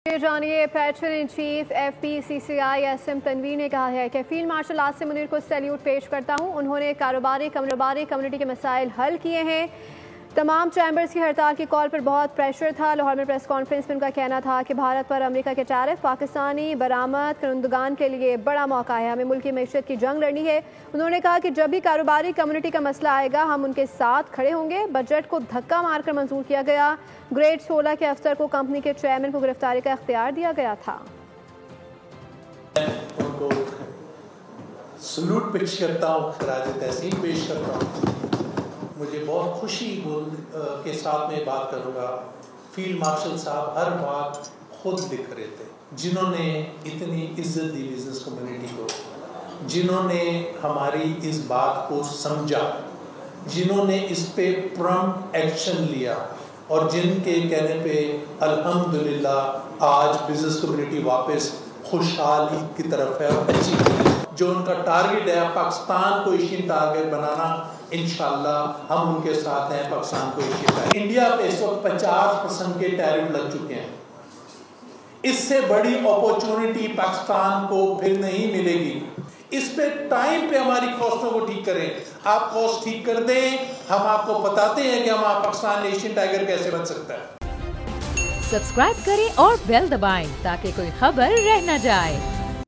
जानिए, patron in chief FPCCI SM Tanveer ने कहा है कि फील्ड मार्शल आसिम मुनीर को सैल्यूट पेश करता हूं। उन्होंने कारोबारी कम्युनिटी के मसाइल हल किए हैं। तमाम चैम्बर्स की हड़ताल की कॉल पर बहुत प्रेशर था। लाहौर में प्रेस कॉन्फ्रेंस में उनका कहना था कि भारत पर अमेरिका के टैरिफ पाकिस्तानी बरामद करंदगान के लिए बड़ा मौका है। हमें मुल्क की मैशत की जंग लड़नी है। उन्होंने कहा कि जब भी कारोबारी कम्युनिटी का मसला आएगा हम उनके साथ खड़े होंगे। बजट को धक्का मारकर मंजूर किया गया। ग्रेड 16 के अफसर को कंपनी के चेयरमैन को गिरफ्तारी का इख्तियार दिया गया था। उनको सलूट पेश करता हूँ, खराज तहसीन पेश करता हूँ। मुझे बहुत खुशी के साथ में बात करूँगा। फील्ड मार्शल साहब हर बात खुद लिख रहे थे, जिन्होंने इतनी इज्जत दी बिजनेस कम्युनिटी को, जिन्होंने हमारी इस बात को समझा, जिन्होंने इस पे प्रॉम्प्ट एक्शन लिया और जिनके कहने पे अल्हम्दुलिल्लाह आज बिजनेस कम्युनिटी वापस खुशहाली की तरफ है। और अच्छी जो उनका टारगेट है पाकिस्तान को एशियन टारगेट बनाना, इंशाल्लाह हम उनके साथ हैं। पाकिस्तान को एशियन इंडिया पे इस वक्त 50% के टैरिफ लग चुके हैं। इससे बड़ी अपॉर्चुनिटी पाकिस्तान को फिर नहीं मिलेगी। इस पे टाइम पे हमारी कॉस्टों को ठीक करें। आप कॉस्ट ठीक कर दें, हम आपको बताते हैं कि हमारा पाकिस्तान एशियन टाइगर कैसे बन सकता है। सब्सक्राइब करें और बेल दबाएं ताकि कोई खबर रह न जाए।